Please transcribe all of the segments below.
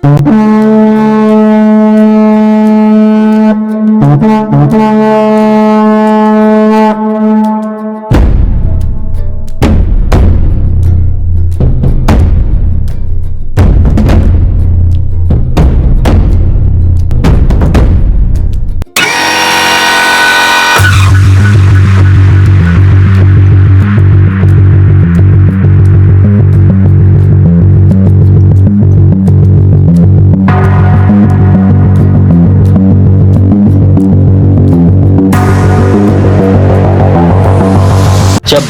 जब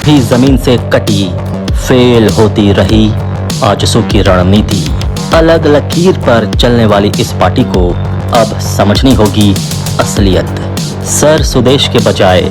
भी जमीन से कटी फेल होती रही आजसू की रणनीति। अलग लकीर पर चलने वाली इस पार्टी को अब समझनी होगी असलियत। सर सुदेश के बजाय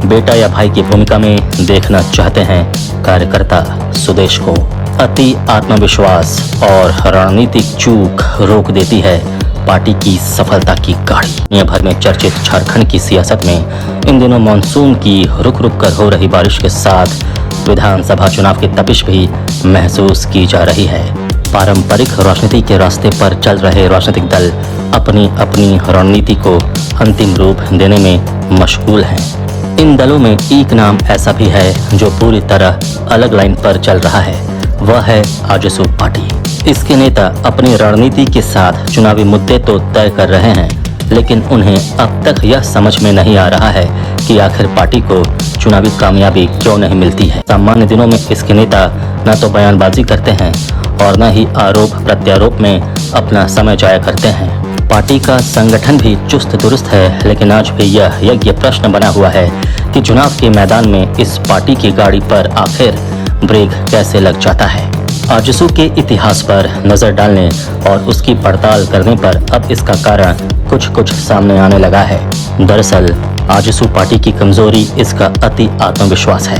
बेटा या भाई की भूमिका में देखना चाहते हैं कार्यकर्ता सुदेश को। अति आत्मविश्वास और रणनीतिक चूक रोक देती है पार्टी की सफलता की गाड़ी। दुनिया भर में चर्चित झारखंड की सियासत में इन दिनों मानसून की रुक रुक कर हो रही बारिश के साथ विधानसभा चुनाव की तपिश भी महसूस की जा रही है। पारंपरिक राजनीति के रास्ते पर चल रहे राजनीतिक दल अपनी अपनी रणनीति को अंतिम रूप देने में मशगूल हैं। इन दलों में एक नाम ऐसा भी है जो पूरी तरह अलग लाइन पर चल रहा है, वह है आजसू पार्टी। इसके नेता अपनी रणनीति के साथ चुनावी मुद्दे तो तय कर रहे हैं, लेकिन उन्हें अब तक यह समझ में नहीं आ रहा है कि आखिर पार्टी को चुनावी कामयाबी क्यों नहीं मिलती है। सामान्य दिनों में इसके नेता न तो बयानबाजी करते हैं और न ही आरोप प्रत्यारोप में अपना समय जाया करते हैं। पार्टी का संगठन भी चुस्त दुरुस्त है, लेकिन आज भी यह यज्ञ प्रश्न बना हुआ है कि चुनाव के मैदान में इस पार्टी की गाड़ी पर आखिर ब्रेक कैसे लग जाता है। आजसू के इतिहास पर नजर डालने और उसकी पड़ताल करने पर अब इसका कारण कुछ सामने आने लगा है। दरअसल आजसू पार्टी की कमजोरी इसका अति आत्मविश्वास है।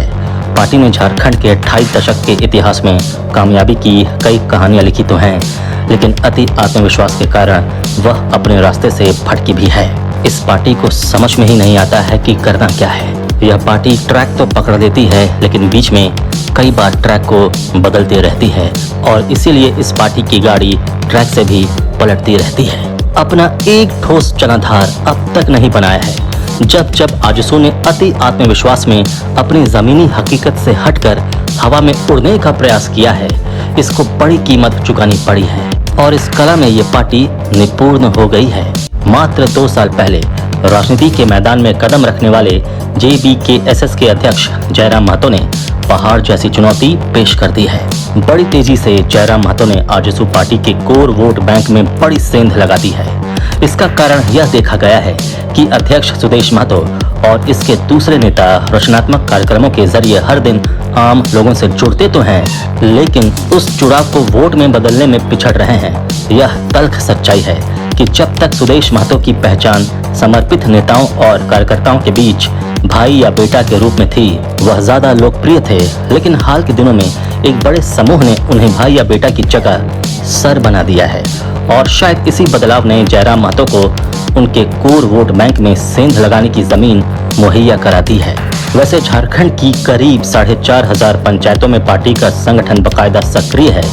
पार्टी ने झारखंड के 28 दशक के इतिहास में कामयाबी की कई कहानियां लिखी तो हैं, लेकिन अति आत्मविश्वास के कारण वह अपने रास्ते से भटकी भी है। इस पार्टी को समझ में ही नहीं आता है कि करना क्या है। यह पार्टी ट्रैक तो पकड़ देती है, लेकिन बीच में कई बार ट्रैक को बदलती रहती है और इसीलिए इस पार्टी की गाड़ी ट्रैक से भी पलटती रहती है। अपना एक ठोस जनाधार अब तक नहीं बनाया है। जब आजसू ने अति आत्मविश्वास में अपनी जमीनी हकीकत से हटकर हवा में उड़ने का प्रयास किया है, इसको बड़ी कीमत चुकानी पड़ी है और इस कला में ये पार्टी निपुण हो गई है। मात्र 2 साल पहले राजनीति के मैदान में कदम रखने वाले JBKSS के अध्यक्ष जयराम महतो ने पहाड़ जैसी चुनौती पेश कर दी है। बड़ी तेजी से जयराम महतो ने आजसू पार्टी के कोर वोट बैंक में बड़ी सेंध लगा दी है। इसका कारण यह देखा गया है कि अध्यक्ष सुदेश महतो और इसके दूसरे नेता रचनात्मक कार्यक्रमों के जरिए हर दिन आम लोगों से जुड़ते तो हैं, लेकिन उस जुड़ाव को वोट में बदलने में पिछड़ रहे हैं। यह तल्ख सच्चाई है कि जब तक सुदेश महतो की पहचान समर्पित नेताओं और कार्यकर्ताओं के बीच भाई या बेटा के रूप में थी, वह ज्यादा लोकप्रिय थे, लेकिन हाल के दिनों में एक बड़े समूह ने उन्हें भाई या बेटा की जगह सर बना दिया है और शायद इसी बदलाव ने जयराम महतो को उनके कोर वोट बैंक में सेंध लगाने की जमीन मुहैया करा दी है। वैसे झारखंड की करीब 4,500 पंचायतों में पार्टी का संगठन बकायदा सक्रिय है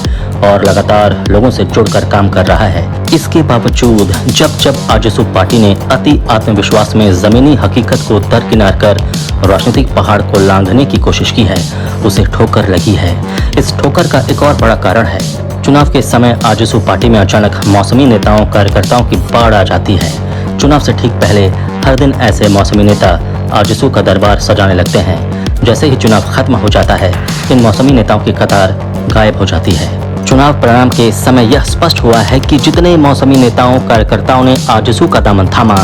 और लगातार लोगों से जुड़कर काम कर रहा है। इसके बावजूद जब आजसू पार्टी ने अति आत्मविश्वास में जमीनी हकीकत को दरकिनार कर राजनीतिक पहाड़ को लांघने की कोशिश की है, उसे ठोकर लगी है। इस ठोकर का एक और बड़ा कारण है चुनाव के समय आजसू पार्टी में अचानक मौसमी नेताओं कार्यकर्ताओं की बाढ़ आ जाती है। चुनाव से ठीक पहले हर दिन ऐसे मौसमी नेता आजसू का दरबार सजाने लगते हैं। जैसे ही चुनाव खत्म हो जाता है, इन मौसमी नेताओं की कतार गायब हो जाती है। चुनाव परिणाम के समय यह स्पष्ट हुआ है कि जितने मौसमी नेताओं कार्यकर्ताओं ने आजसू का दामन थामा,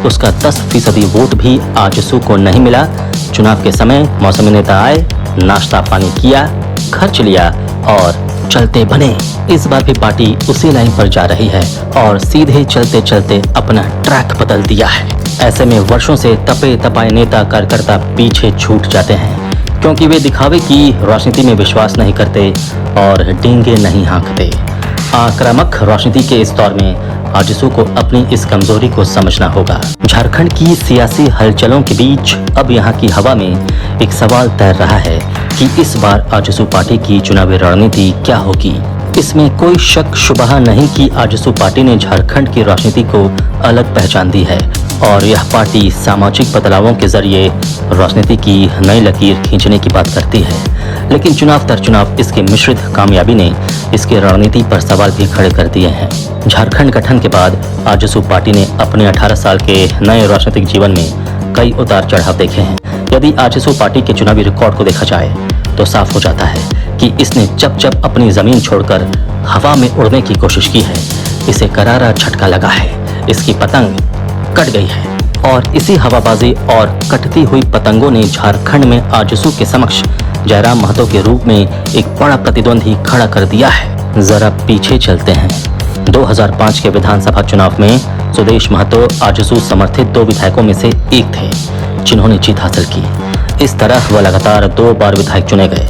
उसका 10% वोट भी आजसू को नहीं मिला। चुनाव के समय मौसमी नेता आए, नाश्ता पानी किया, खर्च लिया और चलते बने। इस बार भी पार्टी उसी लाइन पर जा रही है और सीधे चलते चलते अपना ट्रैक बदल दिया है। ऐसे में वर्षों से तपे तपाए नेता कार्यकर्ता पीछे छूट जाते हैं, क्योंकि वे दिखावे की राजनीति में विश्वास नहीं करते और डींगे नहीं हाँकते। आक्रामक राजनीति के इस दौर में आजसू को अपनी इस कमजोरी को समझना होगा। झारखंड की सियासी हलचलों के बीच अब यहाँ की हवा में एक सवाल तैर रहा है कि इस बार आजसू पार्टी की चुनावी रणनीति क्या होगी। इसमें कोई शक शुबह नहीं कि आजसू पार्टी ने झारखंड की राजनीति को अलग पहचान दी है और यह पार्टी सामाजिक बदलावों के जरिए राजनीति की नई लकीर खींचने की बात करती है। लेकिन चुनाव दर चुनाव इसकी मिश्रित कामयाबी ने इसकी रणनीति पर सवाल भी खड़े कर दिए हैं। झारखंड गठन के बाद आजसू पार्टी ने अपने 18 साल के नए राजनीतिक जीवन में कई उतार चढ़ाव देखे हैं। यदि आजसू पार्टी के चुनावी रिकॉर्ड को देखा जाए तो साफ हो जाता है कि इसने जब जब अपनी जमीन छोड़कर हवा में उड़ने की कोशिश की है, इसे करारा झटका लगा है। इसकी पतंग कट गई है और इसी हवाबाजी और कटती हुई पतंगों ने झारखंड में आजसू के समक्ष जयराम महतो के रूप में एक बड़ा प्रतिद्वंदी खड़ा कर दिया है। जरा पीछे चलते हैं। 2005 के विधानसभा चुनाव में सुदेश महतो आजसू समर्थित 2 विधायकों में से एक थे जिन्होंने जीत हासिल की। इस तरह वह लगातार 2 बार विधायक चुने गए।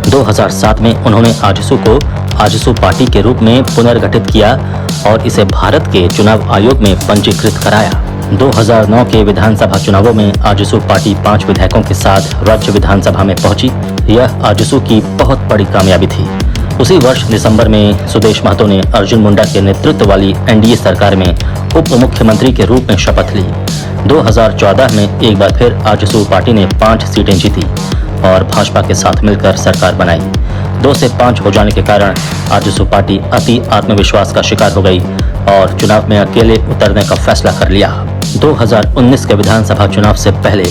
2007 में उन्होंने आजसू को आजसू पार्टी के रूप में पुनर्गठित किया और इसे भारत के चुनाव आयोग में पंजीकृत कराया। 2009 के विधानसभा चुनावों में आजसू पार्टी 5 विधायकों के साथ राज्य विधानसभा में पहुंची। यह आजसू की बहुत बड़ी कामयाबी थी। उसी वर्ष दिसंबर में सुदेश महतो ने अर्जुन मुंडा के नेतृत्व वाली एनडीए सरकार में उप मुख्यमंत्री के रूप में शपथ ली। 2014 में एक बार फिर आजसू पार्टी ने 5 सीटें जीती और भाजपा के साथ मिलकर सरकार बनाई। 2 से 5 हो जाने के कारण आजसू पार्टी अति आत्मविश्वास का शिकार हो गई और चुनाव में अकेले उतरने का फैसला कर लिया। 2019 के विधानसभा चुनाव से पहले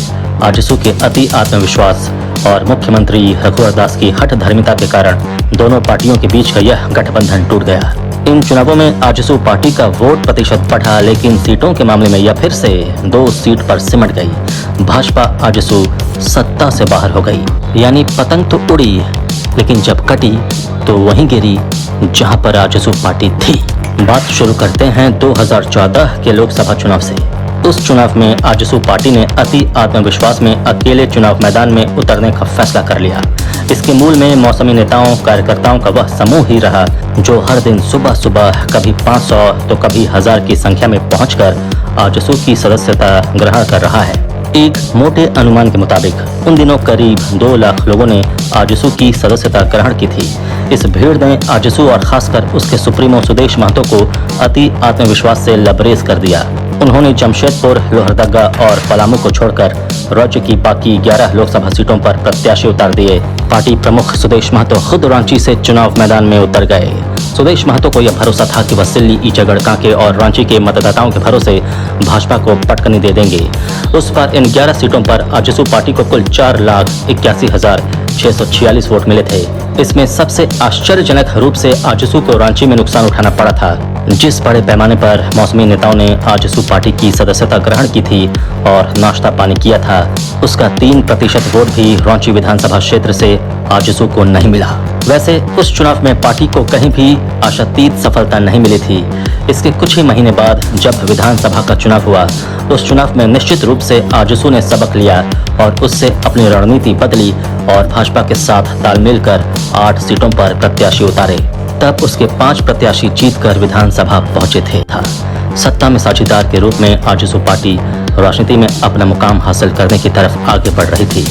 आजसू के अति आत्मविश्वास और मुख्यमंत्री रघुवर दास की हठधर्मिता के कारण दोनों पार्टियों के बीच का यह गठबंधन टूट गया। इन चुनावों में आजसू पार्टी का वोट प्रतिशत बढ़ा, लेकिन सीटों के मामले में यह फिर से 2 सीट पर सिमट गई। भाजपा आजसू सत्ता से बाहर हो गई। यानी पतंग तो उड़ी, लेकिन जब कटी तो वहीं गिरी जहां पर आजसू पार्टी थी। बात शुरू करते हैं 2014 के लोकसभा चुनाव से। उस चुनाव में आजसू पार्टी ने अति आत्मविश्वास में अकेले चुनाव मैदान में उतरने का फैसला कर लिया। इसके मूल में मौसमी नेताओं कार्यकर्ताओं का वह समूह ही रहा जो हर दिन सुबह सुबह कभी 500 तो कभी 1000 की संख्या में पहुंचकर आजसू की सदस्यता ग्रहण कर रहा है। एक मोटे अनुमान के मुताबिक उन दिनों करीब 2 लाख लोगों ने आजसू की सदस्यता ग्रहण की थी। इस भीड़ ने आजसू और खासकर उसके सुप्रीमो सुदेश महतो को अति आत्मविश्वास से लबरेज कर दिया। उन्होंने जमशेदपुर, लोहरदगा और पलामू को छोड़कर राज्य की बाकी 11 लोकसभा सीटों पर प्रत्याशी उतार दिए। पार्टी प्रमुख सुदेश महतो खुद रांची से चुनाव मैदान में उतर गए। सुदेश महतो को यह भरोसा था कि वह सिल्ली, ईचागढ़, कांके और रांची के मतदाताओं के भरोसे भाजपा को पटकनी दे देंगे। उस पर इन 11 सीटों पर आजसू पार्टी को कुल 4,81,646 वोट मिले थे। इसमें सबसे आश्चर्यजनक रूप से आजसू को रांची में नुकसान उठाना पड़ा था। जिस बड़े पैमाने पर मौसमी नेताओं ने आजसू पार्टी की सदस्यता ग्रहण की थी और नाश्ता पानी किया था, उसका 3% वोट भी रांची विधानसभा क्षेत्र से आजसू को नहीं मिला। वैसे उस चुनाव में पार्टी को कहीं भी आशातीत सफलता नहीं मिली थी। इसके कुछ ही महीने बाद जब विधानसभा का चुनाव हुआ, उस चुनाव में निश्चित रूप से आजसू ने सबक लिया और उससे अपनी रणनीति बदली और भाजपा के साथ तालमेल कर 8 सीटों पर प्रत्याशी उतारे। तब उसके 5 प्रत्याशी जीतकर विधानसभा पहुंचे थे। सत्ता में साझेदार के रूप में आजसू पार्टी राजनीति में अपना मुकाम हासिल करने की तरफ आगे बढ़ रही थी।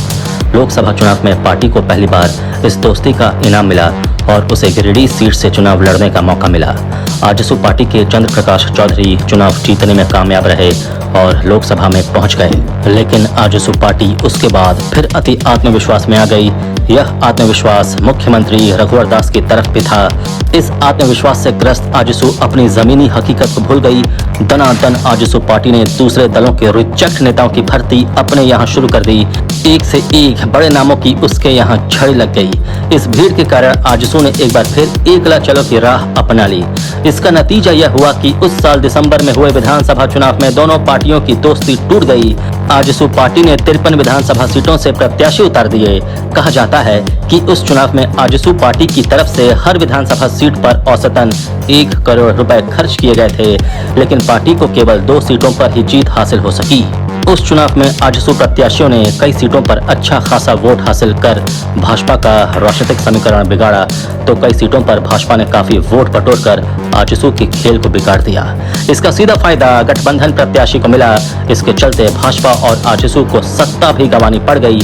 लोकसभा चुनाव में पार्टी को पहली बार इस दोस्ती का इनाम मिला और उसे गिरिडीह सीट से चुनाव लड़ने का मौका मिला। आजसू पार्टी के चंद्र प्रकाश चौधरी चुनाव जीतने में कामयाब रहे और लोकसभा में पहुंच गए। लेकिन आजसू पार्टी उसके बाद फिर अति आत्मविश्वास में आ गई। यह आत्मविश्वास मुख्यमंत्री रघुवर दास की तरफ भी था। इस आत्मविश्वास से ग्रस्त आजसू अपनी जमीनी हकीकत को भूल गई। दनादन आजसू पार्टी ने दूसरे दलों के रिजेक्ट नेताओं की भर्ती अपने यहाँ शुरू कर दी। एक से एक बड़े नामों की उसके यहाँ छड़ी लग गई। इस भीड़ के कारण आजसू ने एक बार फिर एकला चलो की राह अपना ली। इसका नतीजा यह हुआ कि उस साल दिसंबर में हुए विधानसभा चुनाव में दोनों पार्टियों की दोस्ती टूट गई। आजसू पार्टी ने 53 विधानसभा सीटों से प्रत्याशी उतार दिए। कहा जाता है कि उस चुनाव में आजसू पार्टी की तरफ से हर विधानसभा सीट पर औसतन 1 करोड़ रुपए खर्च किए गए थे, लेकिन पार्टी को केवल 2 सीटों पर ही जीत हासिल हो सकी। उस चुनाव में आजसू प्रत्याशियों ने कई सीटों पर अच्छा खासा वोट हासिल कर भाजपा का राजनीतिक समीकरण बिगाड़ा, तो कई सीटों पर भाजपा ने काफी वोट बटोरकर आजसू के खेल को बिगाड़ दिया। इसका सीधा फायदा गठबंधन प्रत्याशी को मिला। इसके चलते भाजपा और आजसू को सत्ता भी गंवानी पड़ गई।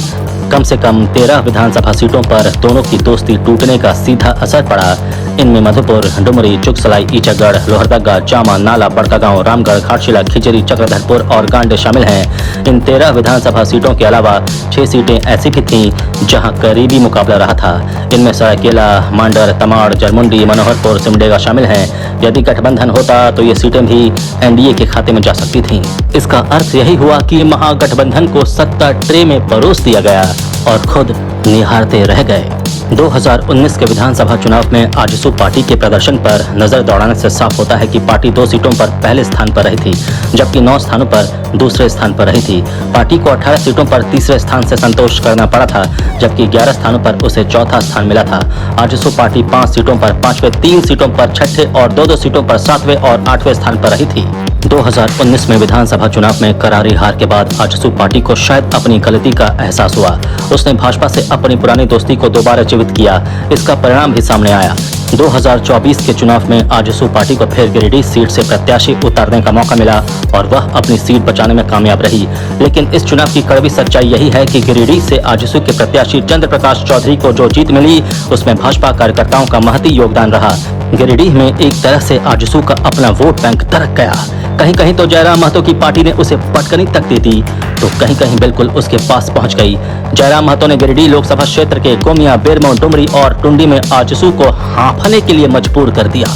कम से कम 13 विधानसभा सीटों पर दोनों की दोस्ती टूटने का सीधा असर पड़ा। इनमें मधुपुर, डुमरी, चुगसलाई, ईचागढ़, लोहरदगा, जामा, नाला, बड़कागांव, रामगढ़, घाटशिला, खिचरी, चक्रधरपुर और गांडे शामिल हैं। इन 13 विधानसभा सीटों के अलावा 6 सीटें ऐसी भी थीं जहां करीबी मुकाबला रहा था। इनमें सरायकेला, मांडर, तमाड़, जरमुंडी, मनोहरपुर, सिमडेगा शामिल हैं। यदि गठबंधन होता तो ये सीटें भी एनडीए के खाते में जा सकती थीं। इसका अर्थ यही हुआ कि महागठबंधन को सत्ता ट्रे में परोस दिया गया और खुद निहारते रह गए। 2019 के विधानसभा चुनाव में आजसू पार्टी के प्रदर्शन पर नजर दौड़ाने से साफ होता है कि पार्टी 2 सीटों पर पहले स्थान पर रही थी, जबकि 9 स्थानों पर दूसरे स्थान पर रही थी। पार्टी को 18 सीटों पर तीसरे स्थान से संतोष करना पड़ा था, जबकि 11 स्थानों पर उसे चौथा स्थान मिला था। आजसू पार्टी 5 सीटों पर 5वें, 3 सीटों पर 6ठे और 2-2 सीटों पर 7वें और 8वें स्थान पर रही थी। 2019 में विधानसभा चुनाव में करारी हार के बाद आजसू पार्टी को शायद अपनी गलती का एहसास हुआ। उसने भाजपा से अपनी पुरानी दोस्ती को दोबारा जीवित किया। इसका परिणाम भी सामने आया। 2024 के चुनाव में आजसू पार्टी को फिर गिरिडीह सीट से प्रत्याशी उतारने का मौका मिला और वह अपनी सीट बचाने में कामयाब रही। लेकिन इस चुनाव की कड़वी सच्चाई यही है कि गिरिडीह से आजसू के प्रत्याशी चंद्र प्रकाश चौधरी को जो जीत मिली, उसमें भाजपा कार्यकर्ताओं का महती योगदान रहा। गिरिडीह में एक तरह से आजसू का अपना वोट बैंक दरक गया। कहीं कहीं तो जयराम महतो की पार्टी ने उसे पटकनी तक दी थी, तो कहीं कहीं बिल्कुल उसके पास पहुंच गई। जयराम महतो ने गिरिडीह लोकसभा क्षेत्र के गोमिया, बेरमो, डुमरी और टुंडी में आजसू को हाँफने के लिए मजबूर कर दिया।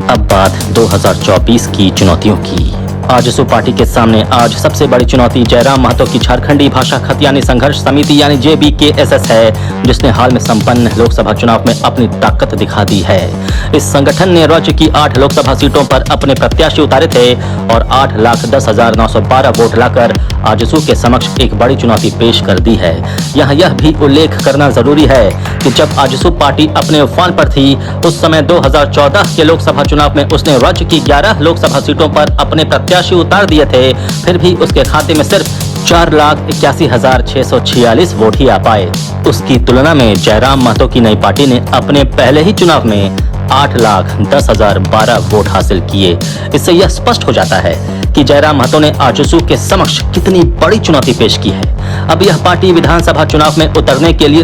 अब बात 2024 की चुनौतियों की। आजसू पार्टी के सामने आज सबसे बड़ी चुनौती जयराम महतो की झारखंडी भाषा खतियानी संघर्ष समिति यानी JBKSS है, जिसने हाल में संपन्न लोकसभा चुनाव में अपनी ताकत दिखा दी है। इस संगठन ने राज्य की 8 लोकसभा सीटों पर अपने प्रत्याशी उतारे थे और 8,10,912 वोट लाकर आजसू के समक्ष एक बड़ी चुनौती पेश कर दी है। यहाँ यह भी उल्लेख करना जरूरी है कि जब आजसू पार्टी अपने उफान पर थी, उस समय 2014 के लोकसभा चुनाव में उसने राज्य की 11 लोकसभा सीटों पर अपने प्रत्याशी उतार दिए थे। फिर भी उसके खाते में सिर्फ 4,81,646 वोट ही आ पाए। उसकी तुलना में जयराम महतो की नई पार्टी ने अपने पहले ही चुनाव में 8,10,012 वोट हासिल किए। इससे यह स्पष्ट हो जाता है कि जयराम महतो ने आजसू के समक्ष कितनी बड़ी चुनौती पेश की है। अब यह पार्टी विधानसभा चुनाव में उतरने के लिए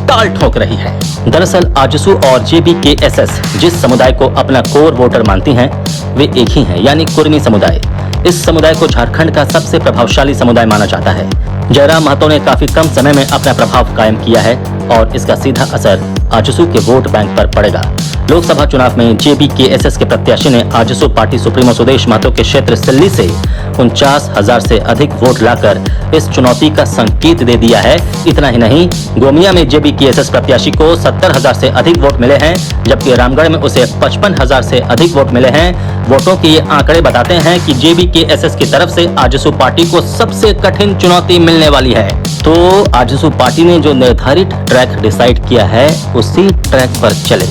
ताल ठोक रही है। दरअसल आजसू और JBKSS जिस समुदाय को अपना कोर वोटर मानती हैं, वे एक ही हैं, यानी कुर्मी समुदाय। इस समुदाय को झारखंड का सबसे प्रभावशाली समुदाय माना जाता है। जयराम महतो ने काफी कम समय में अपना प्रभाव कायम किया है और इसका सीधा असर आजसू के वोट बैंक पर पड़ेगा। लोकसभा चुनाव में JBKSS के प्रत्याशी ने आजसू पार्टी सुप्रीमो सुदेश महतो के क्षेत्र सिल्ली से 49,000 से अधिक वोट लाकर इस चुनौती का संकेत दे दिया है। इतना ही नहीं, गोमिया में JBKSS प्रत्याशी को 70,000 से अधिक वोट मिले हैं, जबकि रामगढ़ में उसे 55,000 से अधिक वोट मिले हैं। वोटों के ये आंकड़े बताते हैं कि JBKSS की तरफ से आजसू पार्टी को सबसे कठिन चुनौती मिलने वाली है। तो आजसू पार्टी ने जो निर्धारित ट्रैक डिसाइड किया है, उसी ट्रैक पर चले,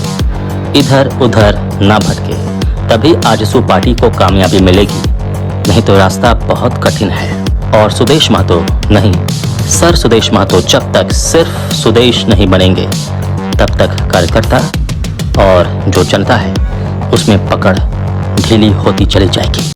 इधर उधर ना भटके, तभी आजसू पार्टी को कामयाबी मिलेगी। नहीं तो रास्ता बहुत कठिन है। और सुदेश महतो नहीं, सर सुदेश महतो जब तक सिर्फ सुदेश नहीं बनेंगे, तब तक कार्यकर्ता और जो जनता है उसमें पकड़ ढीली होती चली जाएगी।